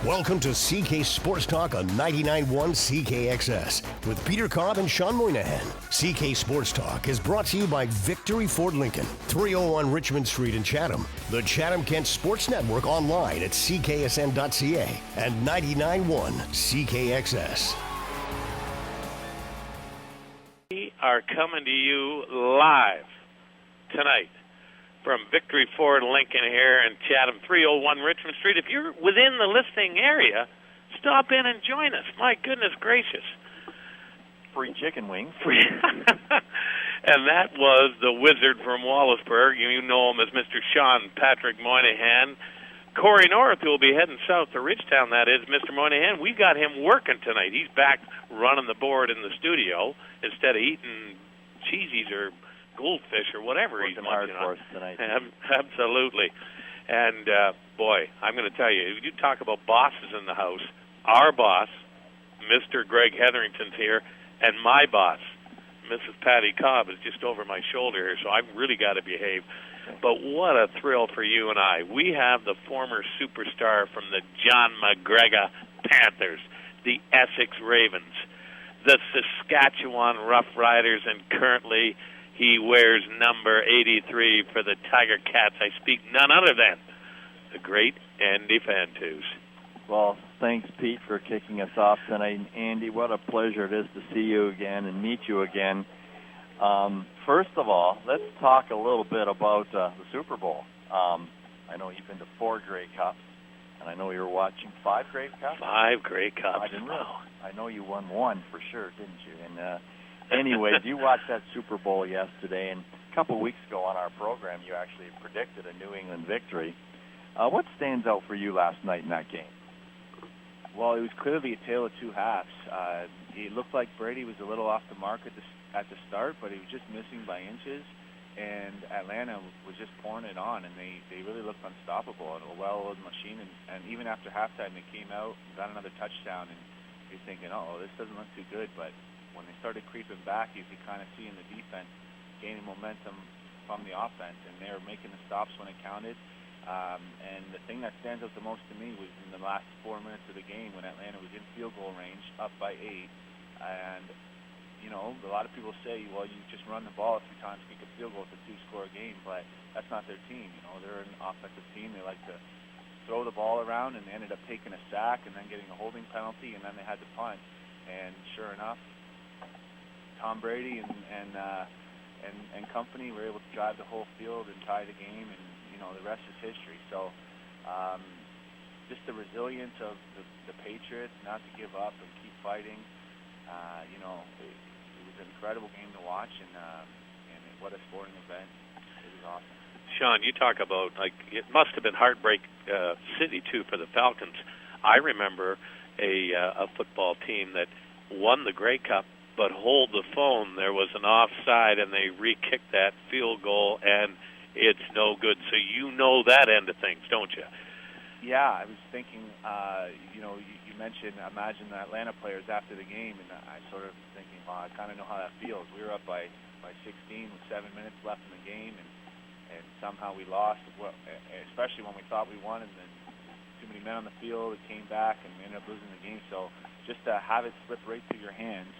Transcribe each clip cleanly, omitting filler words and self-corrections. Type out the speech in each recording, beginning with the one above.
Welcome to CK Sports Talk on 99.1 CKXS with Peter Cobb and Shawn Moynihan. CK Sports Talk is brought to you by Victory Ford Lincoln, 301 Richmond Street in Chatham, the Chatham-Kent Sports Network online at cksn.ca and 99.1 CKXS. We are coming to you live tonight from Victory Ford Lincoln here in Chatham, 301 Richmond Street. If you're within the listening area, stop in and join us. My goodness gracious. Free chicken wings. And that was the wizard from Wallaceburg. You know him as Mr. Shawn Patrick Moynihan. Corey North, who will be heading south to Ridgetown, that is, Mr. Moynihan. We got him working tonight. He's back running the board in the studio instead of eating cheesies or goldfish or whatever he's hard for us tonight. Absolutely. And, boy, I'm going to tell you, you talk about bosses in the house. Our boss, Mr. Greg Hetherington's here, and my boss, Mrs. Patty Cobb, is just over my shoulder here, so I've really got to behave. But what a thrill for you and I. We have the former superstar from the John McGregor Panthers, the Essex Ravens, the Saskatchewan Roughriders, and currently he wears number 83 for the Tiger Cats. I speak none other than the great Andy Fantuz. Well, thanks, Pete, for kicking us off tonight. And Andy, what a pleasure it is to see you again and meet you again. First of all, let's talk a little bit about the Super Bowl. I know you've been to 4 Grey Cups, and I know you were watching 5 Grey Cups. 5 Grey Cups. I didn't know. I know you won 1 for sure, didn't you? And anyway, you watched that Super Bowl yesterday, and a couple of weeks ago on our program, you actually predicted a New England victory. What stands out for you last night in that game? Well, it was clearly a tale of two halves. It looked like Brady was a little off the mark at the start, but he was just missing by inches, and Atlanta was just pouring it on, and they really looked unstoppable and a well-oiled machine. And even after halftime, they came out and got another touchdown, and you're thinking, oh, this doesn't look too good, but when they started creeping back, you could kind of see in the defense gaining momentum from the offense, and they were making the stops when it counted. And the thing that stands out the most to me was in the last 4 minutes of the game when Atlanta was in field goal range, up by 8. And, you know, a lot of people say, well, you just run the ball a few times, kick a field goal, it's a 2-score game, but that's not their team. You know, they're an offensive team. They like to throw the ball around, and they ended up taking a sack and then getting a holding penalty, and then they had to punt. And sure enough, Tom Brady and company were able to drive the whole field and tie the game, and the rest is history. So just the resilience of the Patriots, not to give up and keep fighting. It was an incredible game to watch, and what a sporting event. It was awesome. Shawn, you talk about, it must have been heartbreak city, too, for the Falcons. I remember a football team that won the Grey Cup, but hold the phone, there was an offside, and they re-kicked that field goal, and it's no good. So you know that end of things, don't you? Yeah, I was thinking, you mentioned, imagine the Atlanta players after the game, and I sort of thinking, I kind of know how that feels. We were up by 16 with 7 minutes left in the game, and somehow we lost, especially when we thought we won, and then too many men on the field, it came back, and we ended up losing the game. So just to have it slip right through your hands,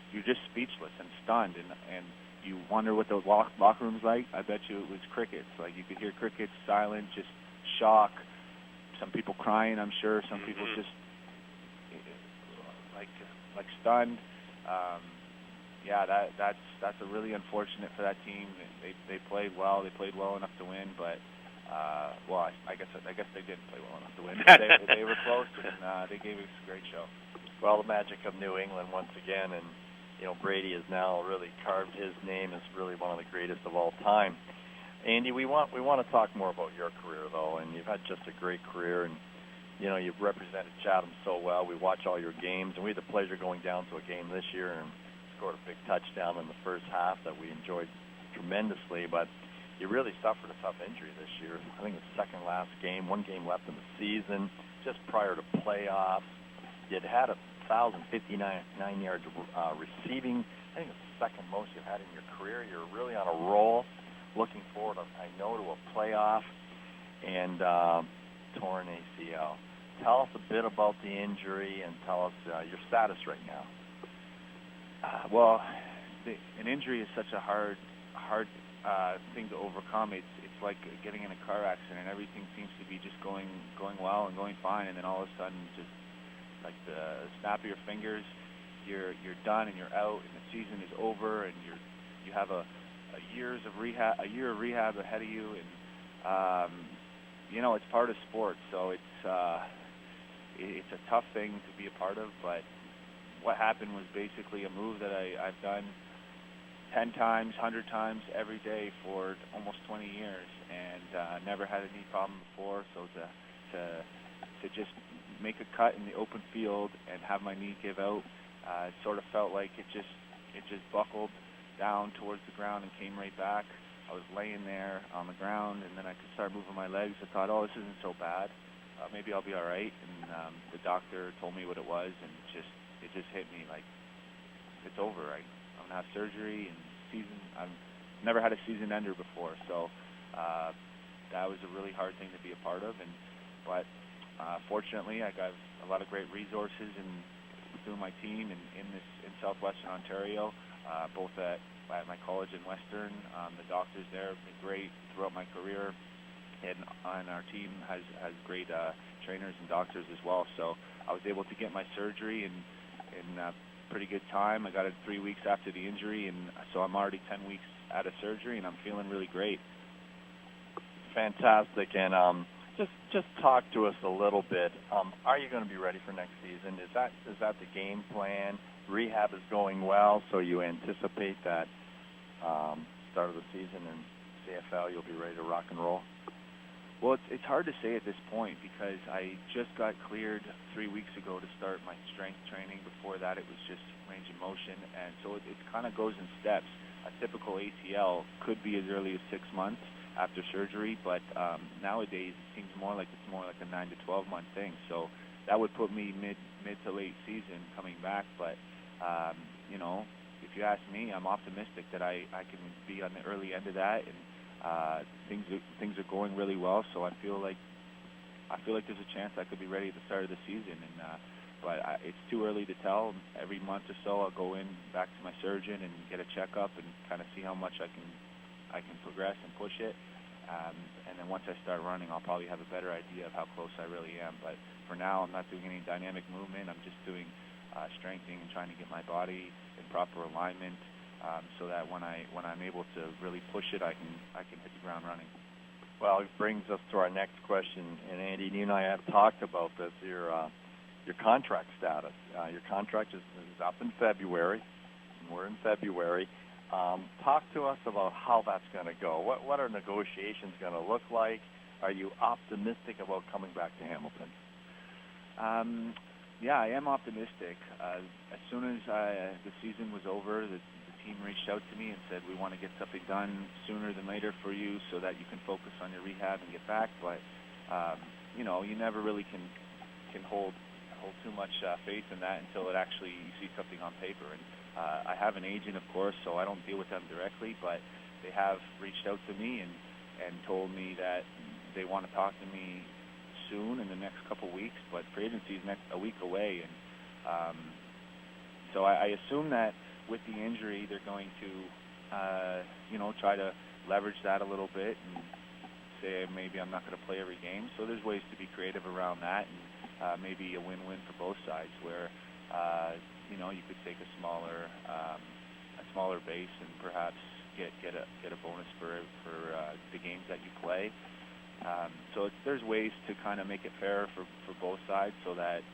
you're just speechless and stunned, and you wonder what the locker room's like. I bet you it was crickets. Like, you could hear crickets, silent, just shock. Some people crying, I'm sure. Some people just like stunned. That's a really unfortunate for that team. They played well. They played well enough to win, but I guess they didn't play well enough to win. They were close, and they gave us a great show. Well, the magic of New England once again, and Brady has now really carved his name as really one of the greatest of all time. Andy, we want to talk more about your career, though, and you've had just a great career, and you've represented Chatham so well. We watch all your games, and we had the pleasure going down to a game this year and scored a big touchdown in the first half that we enjoyed tremendously, but you really suffered a tough injury this year. I think it was second last game, 1 game left in the season, just prior to playoffs. You'd had 1,059 yards receiving. I think it's the second most you've had in your career. You're really on a roll. Looking forward, I know, to a playoff. and torn ACL. Tell us a bit about the injury and tell us your status right now. Well, an injury is such a hard thing to overcome. It's like getting in a car accident. Everything seems to be just going well and going fine, and then all of a sudden, just like the snap of your fingers, you're done and you're out, and the season is over, and you have a year of rehab ahead of you, and it's part of sports, so it's a tough thing to be a part of. But what happened was basically a move that I've done 10 times, 100 times every day for almost 20 years, and never had a knee problem before. So to just make a cut in the open field and have my knee give out, it sort of felt like it just buckled down towards the ground and came right back. I was laying there on the ground, and then I could start moving my legs. I thought, this isn't so bad. Maybe I'll be all right. And the doctor told me what it was, and it just hit me like it's over. I'm gonna have surgery and season. I've never had a season ender before, so that was a really hard thing to be a part of. But fortunately, I got a lot of great resources through my team in Southwestern Ontario, both at my college in Western. The doctors there have been great throughout my career, and our team has great trainers and doctors as well. So I was able to get my surgery in pretty good time. I got it 3 weeks after the injury, and so I'm already 10 weeks out of surgery, and I'm feeling really great. Fantastic. And just talk to us a little bit. Are you going to be ready for next season? Is that the game plan? Rehab is going well, so you anticipate that start of the season in CFL you'll be ready to rock and roll? Well, it's hard to say at this point because I just got cleared 3 weeks ago to start my strength training. Before that, it was just range of motion, and so it kind of goes in steps. A typical ACL could be as early as 6 months after surgery, but nowadays it seems more like it's more like a 9 to 12 month thing. So that would put me mid to late season coming back. But if you ask me, I'm optimistic that I can be on the early end of that, and things are going really well. So I feel like there's a chance I could be ready at the start of the season. But it's too early to tell. Every month or so, I'll go back to my surgeon and get a checkup and kind of see how much I can progress and push it. And then once I start running, I'll probably have a better idea of how close I really am. But for now, I'm not doing any dynamic movement. I'm just doing strengthening and trying to get my body in proper alignment, so that when I'm able to really push it, I can hit the ground running. Well, it brings us to our next question, and Andy, you and I have talked about this. Your contract status. Your contract is up in February, and we're in February. Talk to us about how that's going to go. What are negotiations going to look like? Are you optimistic about coming back to Hamilton? Yeah, I am optimistic. As soon as the season was over, the team reached out to me and said, we want to get something done sooner than later for you so that you can focus on your rehab and get back. But, you never really can hold too much faith in that until you see something on paper. And I have an agent, of course, so I don't deal with them directly, but they have reached out to me and told me that they want to talk to me soon in the next couple weeks, but free agency is a week away, and so I assume that with the injury they're going to try to leverage that a little bit and say maybe I'm not going to play every game. So there's ways to be creative around that, and maybe a win-win for both sides where you could take a smaller base and perhaps get a bonus for the games that you play. So there's ways to kind of make it fair for both sides so that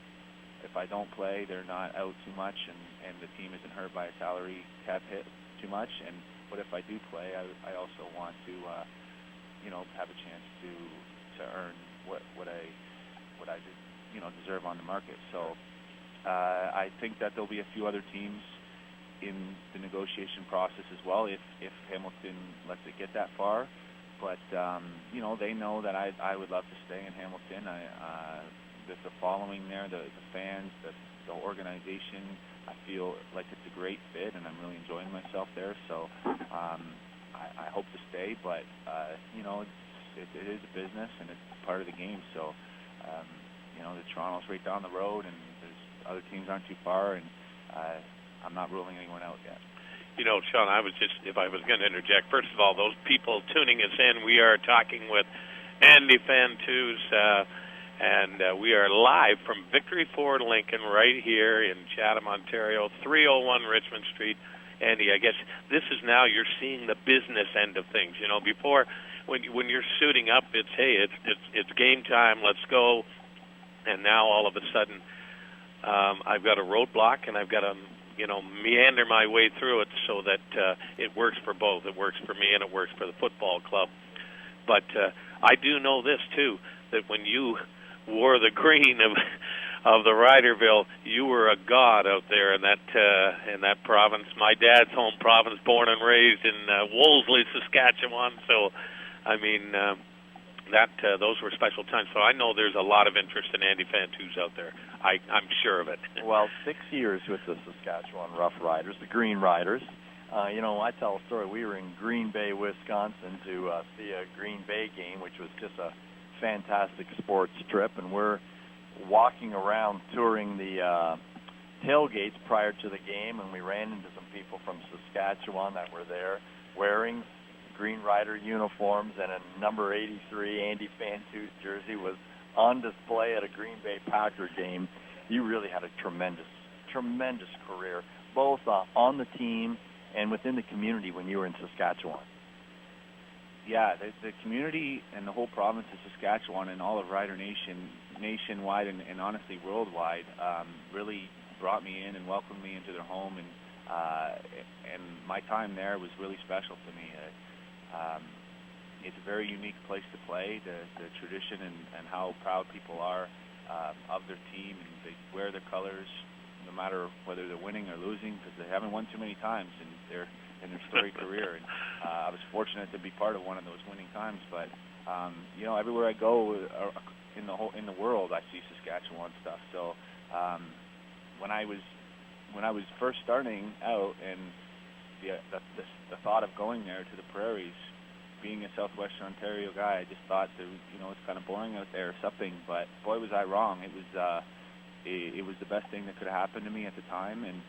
if I don't play, they're not out too much, and the team isn't hurt by a salary cap hit too much. But if I do play, I also want to have a chance to earn what I deserve on the market. So I think that there'll be a few other teams in the negotiation process as well if Hamilton lets it get that far. But they know that I would love to stay in Hamilton. The following there, the fans, the organization, I feel like it's a great fit, and I'm really enjoying myself there. So I hope to stay, but it is a business and it's part of the game. So, the Toronto's right down the road, and there's other teams aren't too far, and I'm not ruling anyone out yet. Shawn, if I was going to interject, first of all, those people tuning us in, we are talking with Andy Fantuz, and we are live from Victory Ford Lincoln right here in Chatham, Ontario, 301 Richmond Street. Andy, I guess this is now you're seeing the business end of things. Before when you're suiting up, it's game time, let's go, and now all of a sudden I've got a roadblock and I've got to meander my way through it so that it works for both. It works for me and it works for the football club. But I do know this too, that when you wore the green of the Riderville, you were a god out there in that province. My dad's home province, born and raised in Wolseley, Saskatchewan. So, I mean, those were special times. So I know there's a lot of interest in Andy Fantuz out there. I'm sure of it. Well, 6 years with the Saskatchewan Rough Riders, the Green Riders. I tell a story. We were in Green Bay, Wisconsin to see a Green Bay game, which was just a fantastic sports trip, and we're walking around touring the tailgates prior to the game, and we ran into some people from Saskatchewan that were there wearing Green Rider uniforms, and a number 83 Andy Fantuz jersey was on display at a Green Bay Packer game. You really had a tremendous career, both on the team and within the community when you were in Saskatchewan. Yeah, the community and the whole province of Saskatchewan and all of Rider Nation, nationwide and honestly worldwide, really brought me in and welcomed me into their home, and my time there was really special to me. It's a very unique place to play. The tradition and how proud people are of their team, and they wear their colors no matter whether they're winning or losing, because they haven't won too many times in their storied career. And I was fortunate to be part of one of those winning times. But everywhere I go in the world, I see Saskatchewan stuff. So when I was first starting out, and the thought of going there to the prairies, being a Southwestern Ontario guy, I just thought that it's kind of boring out there or something. But boy, was I wrong. It was the best thing that could have happened to me at the time, and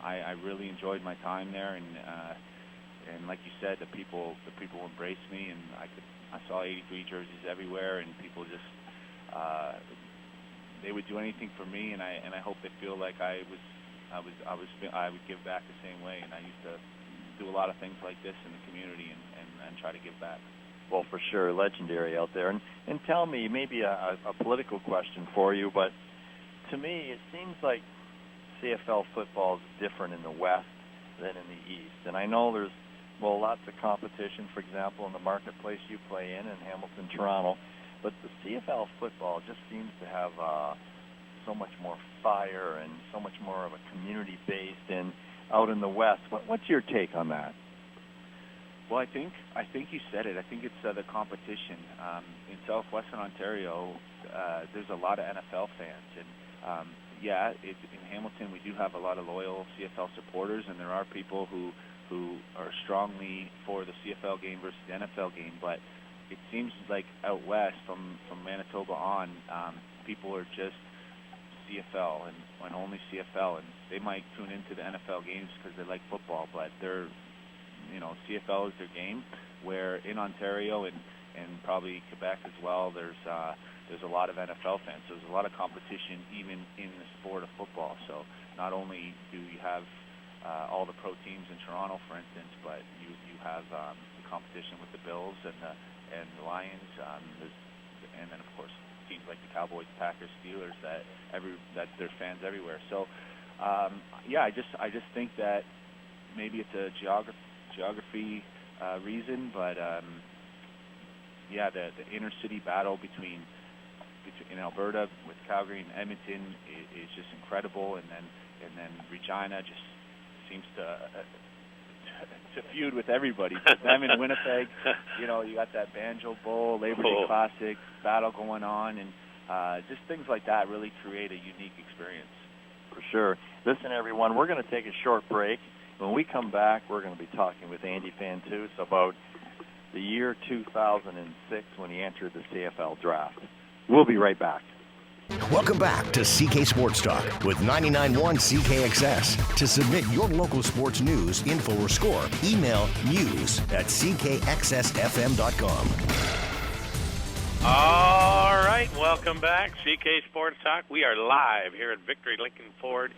I really enjoyed my time there. And like you said, the people embraced me, and I saw 83 jerseys everywhere, and people just they would do anything for me, and I hope they feel like I would give back the same way. And I used to do a lot of things like this in the community and try to give back. Well, for sure, legendary out there. And tell me, maybe a political question for you, but to me it seems like CFL football is different in the West than in the East. And I know there's lots of competition, for example, in the marketplace you play in Hamilton, Toronto, but the CFL football just seems to have so much more fire and so much more of a community-based and out in the West. What's your take on that? Well, I think you said it. I think it's the competition. In Southwestern Ontario, there's a lot of NFL fans, and in Hamilton we do have a lot of loyal CFL supporters, and there are people who are strongly for the CFL game versus the NFL game. But it seems like out west, from Manitoba on, people are just CFL and only CFL, and they might tune into the NFL games because they like football, but they're CFL is their game. Where in Ontario and probably Quebec as well, there's a lot of NFL fans. So there's a lot of competition even in the sport of football. So not only do you have all the pro teams in Toronto, for instance, but you have the competition with the Bills and the Lions, and then of course teams like the Cowboys, Packers, Steelers that there's fans everywhere. So I just think that maybe it's a geography reason, but the inner city battle between in Alberta with Calgary and Edmonton is just incredible, and then Regina just seems to feud with everybody. But them in Winnipeg, you got that Banjo Bowl, Labor Day Classic battle going on, and just things like that really create a unique experience. For sure. Listen, everyone, we're going to take a short break. When we come back, we're going to be talking with Andy Fantuz about the year 2006 when he entered the CFL draft. We'll be right back. Welcome back to CK Sports Talk with 99.1 CKXS. To submit your local sports news, info, or score, email news@ckxsfm.com. All right, welcome back. CK Sports Talk. We are live here at Victory Lincoln Ford,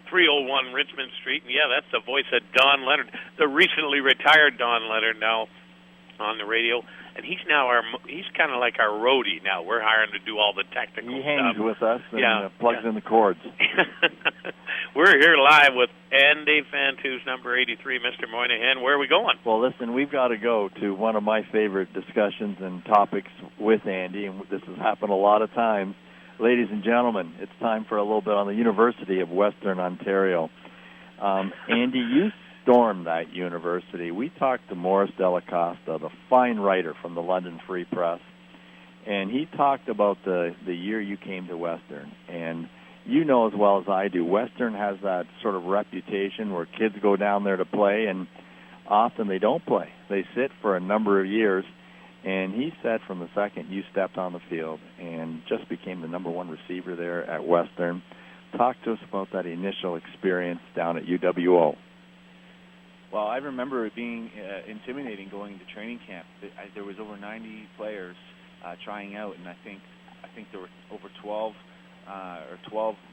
301 Richmond Street. And yeah, that's the voice of Don Leonard, the recently retired Don Leonard, now on the radio. And he's kind of like our roadie now. We're hiring to do all the technical stuff. He hangs with us and plugs in the cords. We're here live with Andy Fantuz, number 83, Mr. Moynihan. Where are we going? Well, listen, we've got to go to one of my favorite discussions and topics with Andy, and this has happened a lot of times. Ladies and gentlemen, it's time for a little bit on the University of Western Ontario. Andy, you stormed that university. We talked to Morris Delacosta, the fine writer from the London Free Press, and he talked about the year you came to Western. And you know as well as I do, Western has that sort of reputation where kids go down there to play, and often they don't play. They sit for a number of years. And he said from the second you stepped on the field and just became the number one receiver there at Western. Talk to us about that initial experience down at UWO. Well, I remember it being intimidating going to training camp. There was over 90 players trying out, and I think there were over 12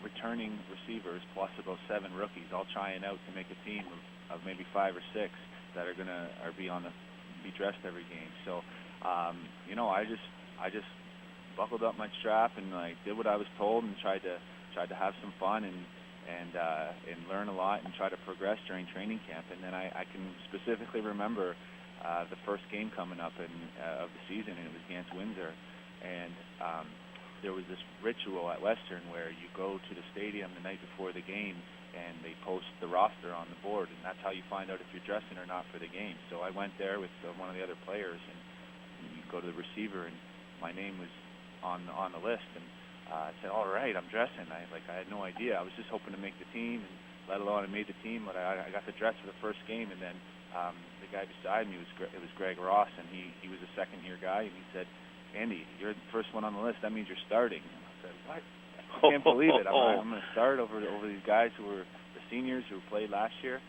returning receivers plus about 7 rookies, all trying out to make a team of maybe 5 or 6 that are be dressed every game. So, I just buckled up my strap and I did what I was told and tried to have some fun and learn a lot and try to progress during training camp. And then I can specifically remember the first game coming up of the season, and it was against Windsor. And there was this ritual at Western where you go to the stadium the night before the game and they post the roster on the board, and that's how you find out if you're dressing or not for the game. So I went there with one of the other players, and you go to the receiver, and my name was on the list, and I said, all right, I'm dressing. I had no idea. I was just hoping to make the team, and let alone I made the team, but I got to dress for the first game, and then the guy beside me was Greg Ross, and he was a second-year guy, and he said, Andy, you're the first one on the list. That means you're starting. And I said, what? I can't believe it. I'm going to start over these guys who were the seniors who played last year.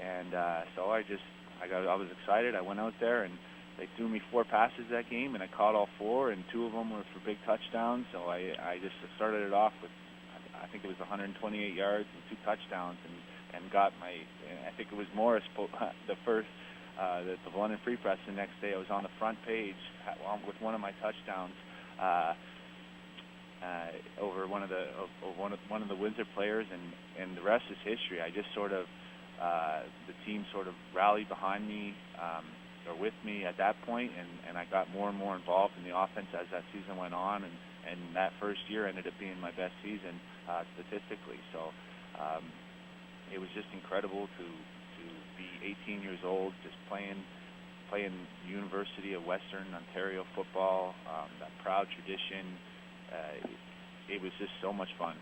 And so I was excited. I went out there, and they threw me 4 passes that game, and I caught all 4, and 2 of them were for big touchdowns. So I just started it off with, I think it was 128 yards and 2 touchdowns, and got I think it was Morris, the first, the London Free Press. The next day I was on the front page with one of my touchdowns over one of the Windsor players, and the rest is history. I just sort of the team sort of rallied behind me or with me at that point, and I got more and more involved in the offense as that season went on, and that first year ended up being my best season statistically. So it was just incredible to be 18 years old, just playing University of Western Ontario football, that proud tradition. It was just so much fun.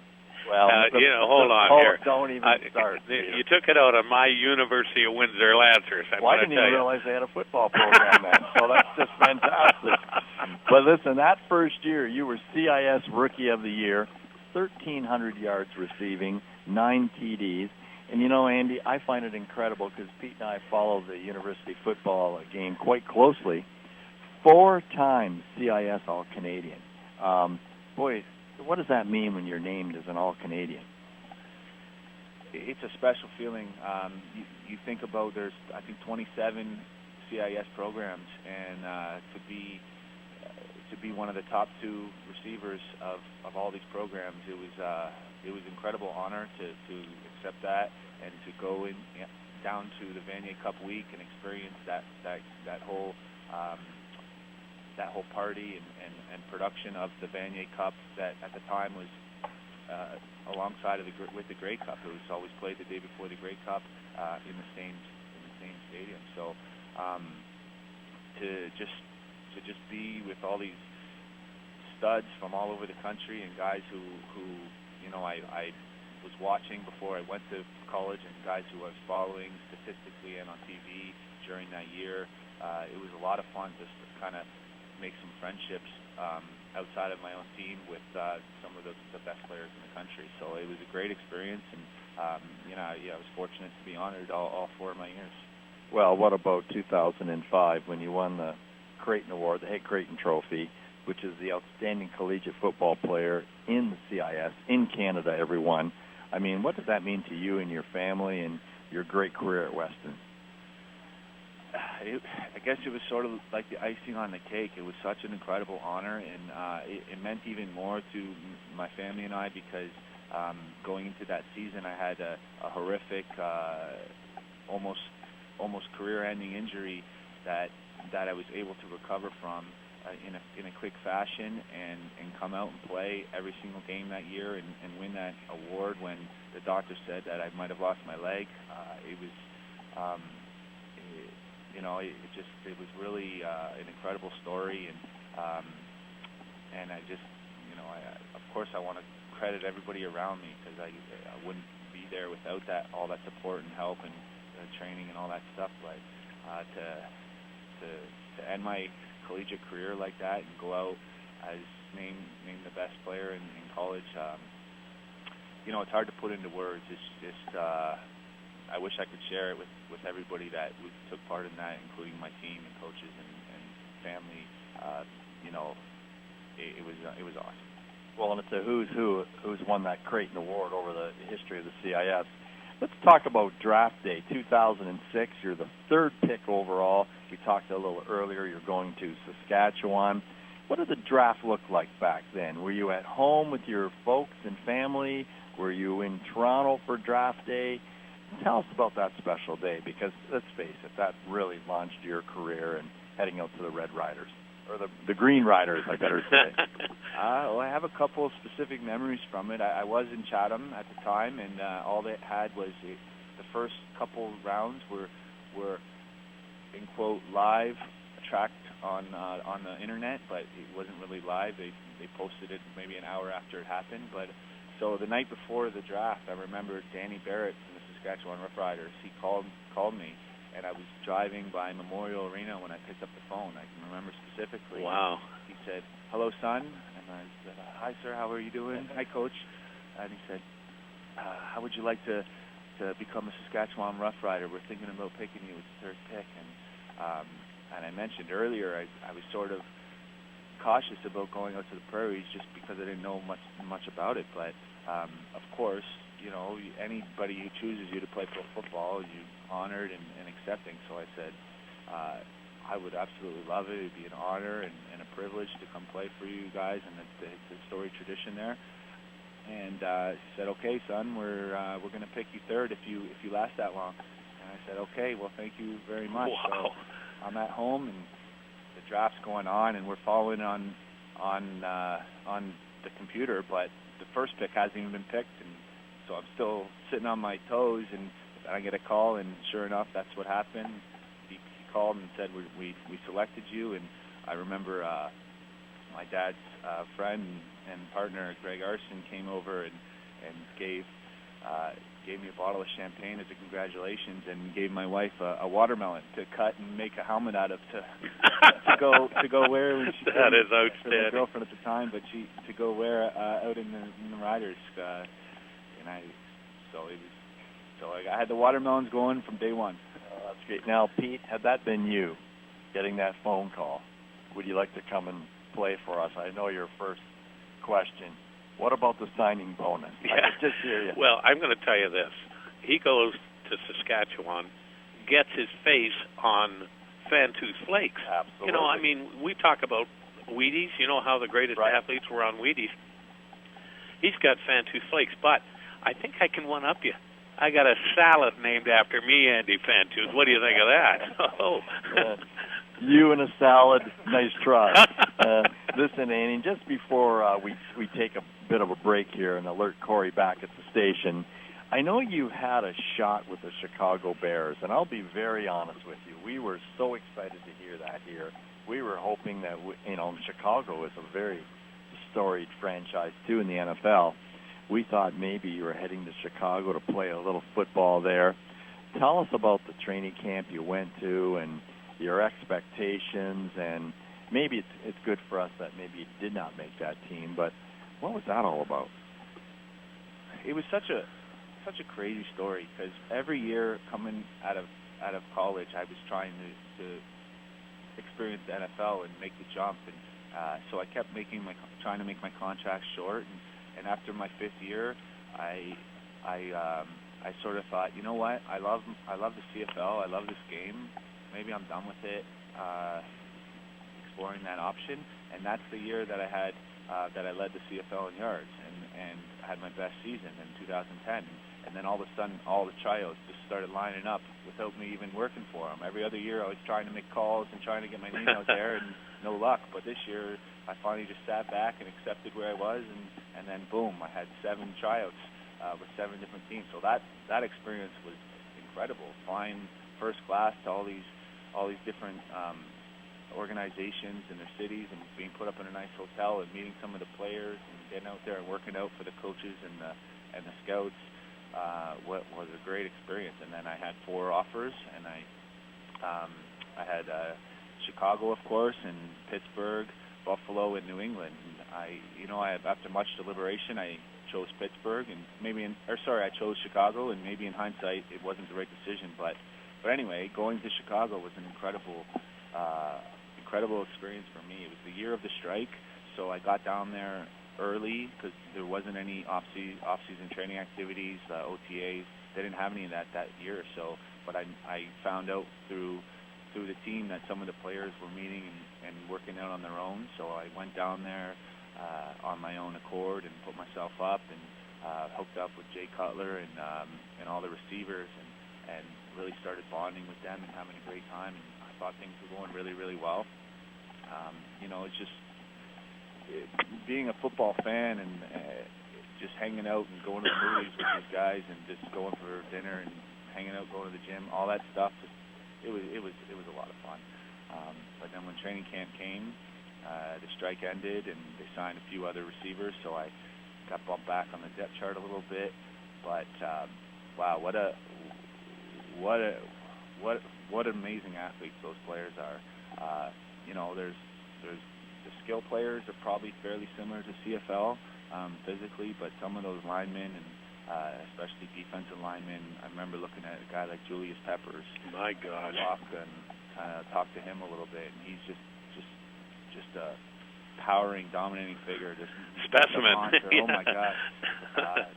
Well, hold on here. Don't even start. You took it out on my University of Windsor Lancers. Well, I didn't even realize they had a football program then, so that's just fantastic. But listen, that first year, you were CIS Rookie of the Year, 1,300 yards receiving, 9 TDs. And Andy, I find it incredible because Pete and I follow the university football game quite closely. 4 times CIS All-Canadian. Boy, what does that mean when you're named as an All-Canadian? It's a special feeling. You think about there's, I think, 27 CIS programs, and to be one of the top 2 receivers of all these programs, it was incredible honor to accept that and to go down to the Vanier Cup week and experience that whole party and production of the Vanier Cup that at the time was alongside of with the Grey Cup. It was always played the day before the Grey Cup in the same stadium. So to just be with all these studs from all over the country and guys who I was watching before I went to college, and guys who I was following statistically and on TV during that year. it was a lot of fun just to kind of make some friendships outside of my own team with some of the best players in the country. So it was a great experience, and I was fortunate to be honored all 4 of my years. Well, what about 2005 when you won the Creighton Award, the Hay Creighton Trophy, which is the outstanding collegiate football player in the CIS, in Canada, everyone. I mean, what does that mean to you and your family and your great career at Western? I guess it was sort of like the icing on the cake. It was such an incredible honor, and it meant even more to my family and I because going into that season I had a horrific, almost career-ending injury that I was able to recover from in a quick fashion and come out and play every single game that year and win that award when the doctor said that I might have lost my leg. It was, it was really an incredible story, and I just, of course I want to credit everybody around me because I wouldn't be there without all that support and help and training and all that stuff. But to end my collegiate career like that and go out as named the best player in college, it's hard to put into words. It's just I wish I could share it with everybody that took part in that, including my team and coaches and family. It was awesome. Well, and it's a who's won that Creighton Award over the history of the CIS. Let's talk about draft day 2006. You're the 3rd pick overall. We talked a little earlier. You're going to Saskatchewan. What did the draft look like back then? Were you at home with your folks and family? Were you in Toronto for draft day? Tell us about that special day because, let's face it, that really launched your career and heading out to the Red Riders. Or the Green Riders, I better say. Well, I have a couple of specific memories from it. I was in Chatham at the time, and all they had was the first couple rounds were in quote live tracked on the internet, but it wasn't really live. They posted it maybe an hour after it happened. But so the night before the draft, I remember Danny Barrett from the Saskatchewan Roughriders. He called me. And I was driving by Memorial Arena when I picked up the phone. I can remember specifically. Wow. He said, "Hello, son." And I said, "Hi, sir. How are you doing?" "Hi, coach." And he said, "How would you like to become a Saskatchewan Roughrider? We're thinking about picking you as the 3rd pick." And I mentioned earlier I was sort of cautious about going out to the prairies just because I didn't know much about it. But of course, anybody who chooses you to play pro football, you honored and accepting. So I said, I would absolutely love it. It'd be an honor and a privilege to come play for you guys and the storied tradition there. And he said, "Okay, son, we're going to pick you 3rd if you last that long." And I said, "Okay, well, thank you very much." Wow. So I'm at home and the draft's going on, and we're following on the computer, but the first pick hasn't even been picked, and so I'm still sitting on my toes, and I get a call, and sure enough, that's what happened. He called and said, we selected you, and I remember my dad's friend and partner, Greg Arson, came over and gave me a bottle of champagne as a congratulations, and gave my wife a watermelon to cut and make a helmet out of to go wear when she that is outstanding. For my girlfriend at the time, but to go wear out in the Riders, and I had the watermelons going from day one. That's great. Now, Pete, had that been you getting that phone call, would you like to come and play for us? I know your first question. What about the signing bonus? Yeah. I could just hear you. Well, I'm going to tell you this. He goes to Saskatchewan, gets his face on Fantuz Flakes. Absolutely. We talk about Wheaties. You know how the greatest athletes were on Wheaties. He's got Fantuz Flakes, but I think I can one-up you. I got a salad named after me, Andy Fantuz. What do you think of that? You and a salad, nice try. Listen, Andy, just before we take a bit of a break here and alert Corey back at the station, I know you had a shot with the Chicago Bears, and I'll be very honest with you. We were so excited to hear that here. We were hoping that, Chicago is a very storied franchise, too, in the NFL. We thought maybe you were heading to Chicago to play a little football there. Tell us about the training camp you went to your expectations, and maybe it's good for us that maybe you did not make that team, but what was that all about? It was such a crazy story, because every year coming out of college, I was trying to experience the NFL and make the jump, and so I kept trying to make my contract short, and after my 5th year, I sort of thought, you know what, I love the CFL, I love this game, maybe I'm done with it, exploring that option, and that's the year that I led the CFL in yards and had my best season in 2010. And then all of a sudden, all the tryouts just started lining up without me even working for them. Every other year, I was trying to make calls and trying to get my name out there, and no luck. But this year, I finally just sat back and accepted where I was, and then boom, I had 7 tryouts with 7 different teams. So that experience was incredible. Flying first class to all these different organizations in their cities, and being put up in a nice hotel, and meeting some of the players, and getting out there and working out for the coaches and the scouts. What was a great experience. And then I had 4 offers, and I had Chicago, of course, and Pittsburgh, Buffalo, and New England. And after much deliberation, I chose Pittsburgh, and I chose Chicago, and maybe in hindsight it wasn't the right decision, but anyway, going to Chicago was an incredible experience for me. It was the year of the strike, so I got down there early because there wasn't any off-season training activities, OTAs. They didn't have any of that year. So, but I found out through the team that some of the players were meeting and working out on their own. So I went down there on my own accord and put myself up and hooked up with Jay Cutler and all the receivers and really started bonding with them and having a great time. And I thought things were going really, really well. It's just being a football fan and just hanging out and going to the movies with these guys and just going for dinner and hanging out, going to the gym, all that stuff. It was a lot of fun. But then when training camp came, the strike ended and they signed a few other receivers, so I got bumped back on the depth chart a little bit. But wow, what amazing athletes those players are. There's the skill players are probably fairly similar to CFL physically, but some of those linemen and especially defensive linemen, I remember looking at a guy like Julius Peppers. My gosh. Walk and kind of talk to him a little bit, and he's just a powering, dominating figure. Just specimen. Yeah. Oh my God.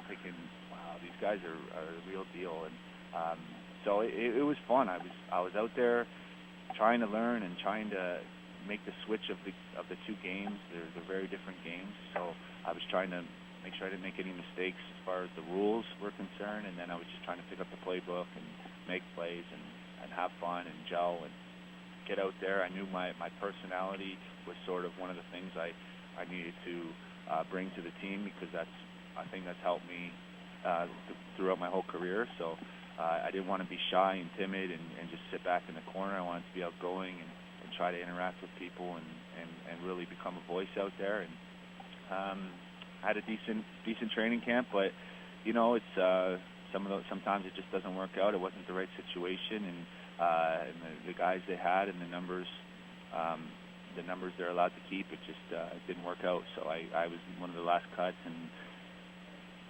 Thinking, wow, these guys are a real deal, and so it was fun. I was out there trying to learn and trying to make the switch of the 2 games. They're very different games, so I was trying to make sure I didn't make any mistakes as far as the rules were concerned, and then I was just trying to pick up the playbook and make plays and have fun and gel and get out there. I knew my personality was sort of one of the things I needed to bring to the team, because I think that's helped me throughout my whole career. So I didn't want to be shy and timid and just sit back in the corner. I wanted to be outgoing and try to interact with people and really become a voice out there. And I had a decent training camp, but it's sometimes it just doesn't work out. It wasn't the right situation, and the guys they had and the numbers they're allowed to keep, it just didn't work out. So I was one of the last cuts, and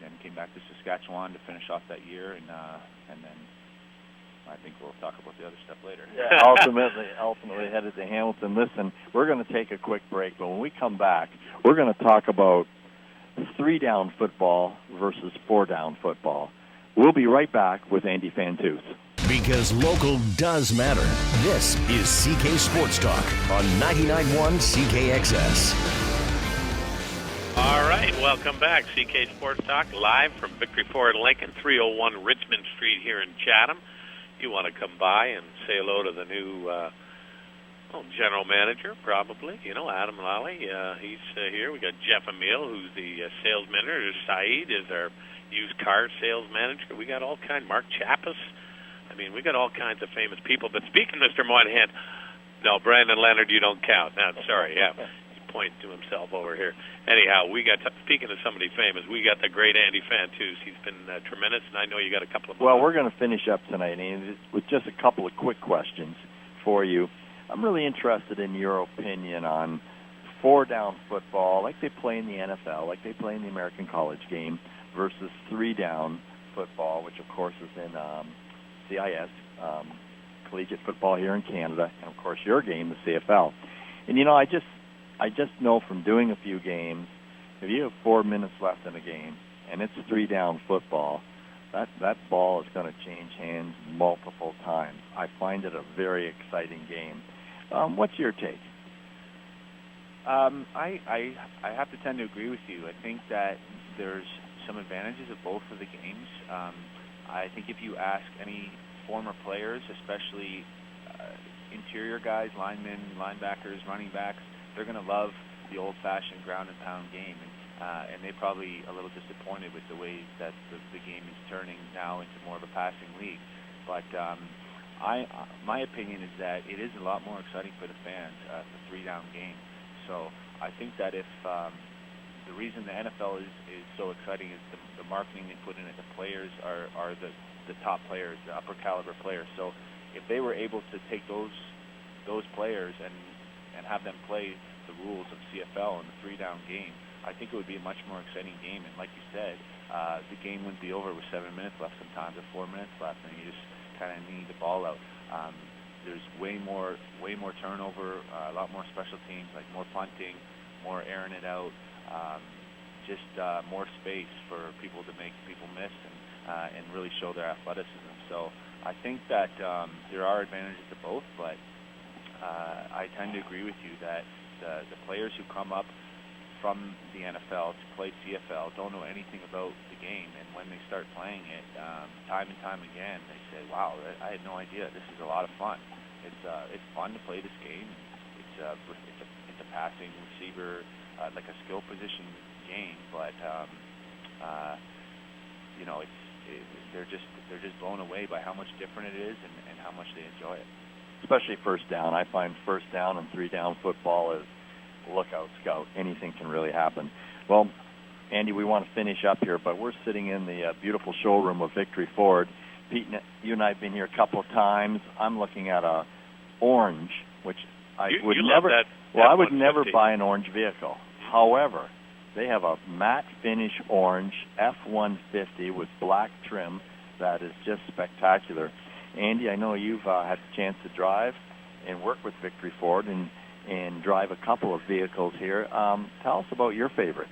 then came back to Saskatchewan to finish off that year, and then I think we'll talk about the other stuff later. Yeah, ultimately headed to Hamilton. Listen, we're going to take a quick break, but when we come back, we're going to talk about 3-down football versus 4-down football. We'll be right back with Andy Fantuz. Because local does matter. This is CK Sports Talk on 99.1 CKXS. All right, welcome back. CK Sports Talk, live from Victory Ford Lincoln, 301 Richmond Street here in Chatham. You want to come by and say hello to the new general manager, probably. Adam Lally. He's here. We got Jeff Emile, who's the sales manager. Saeed is our used car sales manager. We got all kinds. Mark Chappis. We got all kinds of famous people. But speaking of Mr. Moynihan, no, Brandon Leonard, you don't count. No, sorry, yeah. He's pointing to himself over here. Anyhow, speaking of somebody famous, we got the great Andy Fantuz. He's been tremendous, and I know you got a couple of... Well, we're going to finish up tonight, Andy, with just a couple of quick questions. for you. I'm really interested in your opinion on 4-down football, like they play in the NFL, like they play in the American college game, versus 3-down football, which of course is in CIS, collegiate football here in Canada, and of course your game, the CFL. And I just know from doing a few games, if you have 4 minutes left in a game and it's 3-down football, that ball is going to change hands multiple times. I find it a very exciting game. What's your take? I have to tend to agree with you. I think that there's some advantages of both of the games. I think if you ask any former players, especially interior guys, linemen, linebackers, running backs, they're going to love the old-fashioned ground-and-pound game. And they're probably a little disappointed with the way that the game is turning now into more of a passing league. But my opinion is that it is a lot more exciting for the fans, the 3-down game. So I think that if the reason the NFL is so exciting is the marketing they put in it. The players are the top players, the upper caliber players. So if they were able to take those players and have them play the rules of CFL in the 3-down game, I think it would be a much more exciting game. And like you said, the game wouldn't be over with 7 minutes left sometimes, or 4 minutes left, and you just kind of need the ball out. There's way more turnover, a lot more special teams, like more punting, more airing it out, just more space for people to make people miss and really show their athleticism. So I think that there are advantages to both, but I tend to agree with you that the players who come up from the NFL to play CFL don't know anything about the game, and when they start playing it time and time again, they say, wow, I had no idea. This is a lot of fun. It's fun to play this game. It's a passing receiver, like a skill position game, but they're just blown away by how much different it is and how much they enjoy it. Especially first down. I find first down and 3-down football is look out, scout. Anything can really happen. Well, Andy, we want to finish up here, but we're sitting in the beautiful showroom of Victory Ford. Pete, you and I have been here a couple of times. I'm looking at a orange, which I would never. Well, I would never buy an orange vehicle. However, they have a matte finish orange F-150 with black trim that is just spectacular. Andy, I know you've had the chance to drive and work with Victory Ford and drive a couple of vehicles here. Tell us about your favorites.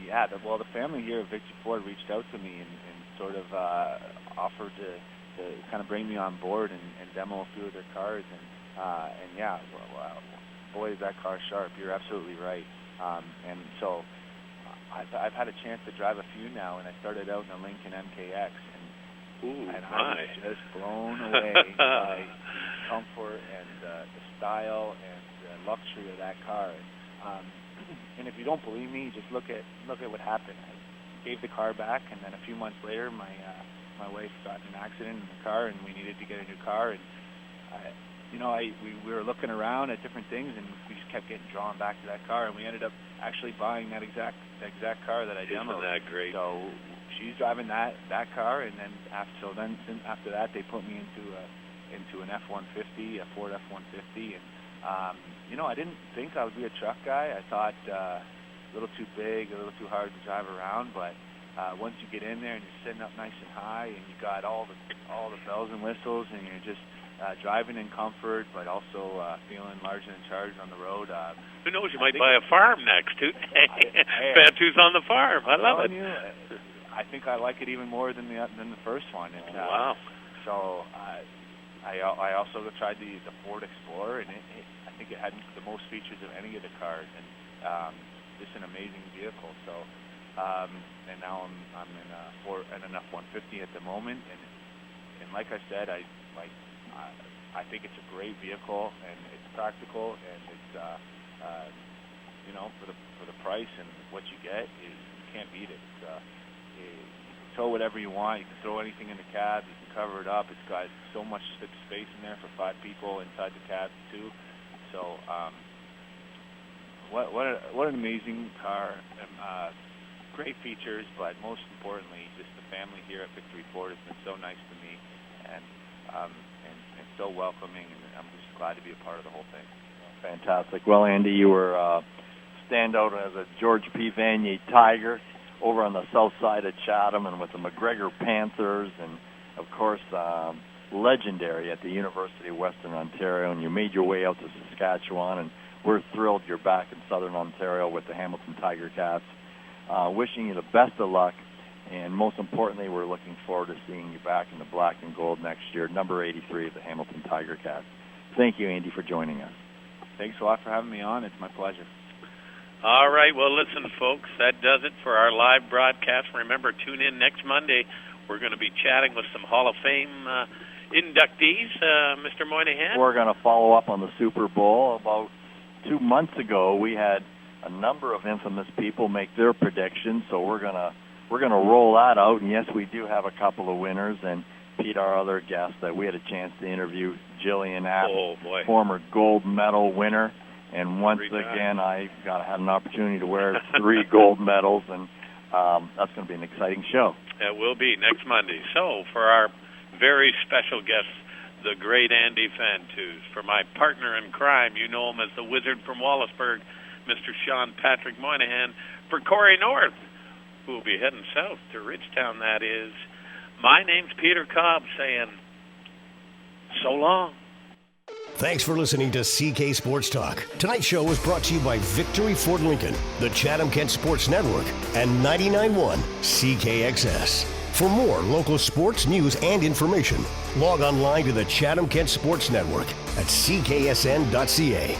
Yeah, the family here at Victory Ford reached out to me and sort of offered to kind of bring me on board and demo a few of their cars. And yeah, boy, is that car sharp. You're absolutely right. And so I've had a chance to drive a few now, and I started out in a Lincoln MKX. And I was just blown away by the comfort and the style and the luxury of that car. And if you don't believe me, just look at what happened. I gave the car back, and then a few months later, my wife got in an accident in the car, and we needed to get a new car. And we were looking around at different things, and we just kept getting drawn back to that car, and we ended up actually buying that exact car that I demoed. Isn't that great? So she's driving that car, and then after that, they put me into an F-150, a Ford F-150, and I didn't think I would be a truck guy. I thought a little too big, a little too hard to drive around, but once you get in there and you're sitting up nice and high, and you got all the bells and whistles, and you're just driving in comfort, but also feeling large and in charge on the road. Who knows? You might buy a farm next. Fantuz on the farm. I love it. I think I like it even more than the first one. And, wow. So I also tried the Ford Explorer, and I think it had the most features of any of the cars, and just an amazing vehicle. So and now I'm in an F-150 at the moment, and like I said, I think it's a great vehicle, and it's practical, and it's for the price and what you get, you can't beat it. You can tow whatever you want. You can throw anything in the cab. You can cover it up. It's got so much space in there for 5 people inside the cab too. So what an amazing car. Great features, but most importantly, just the family here at Victory Ford has been so nice to me. And and so welcoming, and I'm just glad to be a part of the whole thing. Fantastic. Well, Andy, you were standout as a George P. Vanier Tiger over on the south side of Chatham and with the McGregor Panthers, and, of course, legendary at the University of Western Ontario, and you made your way out to Saskatchewan, and we're thrilled you're back in Southern Ontario with the Hamilton Tiger Cats. Wishing you the best of luck, and most importantly, we're looking forward to seeing you back in the black and gold next year, number 83 of the Hamilton Tiger Cats. Thank you, Andy, for joining us. Thanks a lot for having me on. It's my pleasure. All right, well, listen, folks, that does it for our live broadcast. Remember, tune in next Monday. We're going to be chatting with some Hall of Fame inductees, Mr. Moynihan. We're going to follow up on the Super Bowl. About 2 months ago, we had a number of infamous people make their predictions, so we're going to roll that out. And yes, we do have a couple of winners. And Pete, our other guest, that we had a chance to interview, Jillian App, former gold medal winner. And once again, I had an opportunity to wear 3 gold medals, and that's going to be an exciting show. It will be next Monday. So for our very special guest, the great Andy Fantuz. For my partner in crime, you know him as the Wizard from Wallaceburg, Mr. Shawn Patrick Moynihan. For Corey North, who will be heading south to Ridgetown, that is. My name's Peter Cobb, saying so long. Thanks for listening to CK Sports Talk. Tonight's show was brought to you by Victory Ford Lincoln, the Chatham-Kent Sports Network, and 99.1 CKXS. For more local sports news and information, log online to the Chatham-Kent Sports Network at cksn.ca.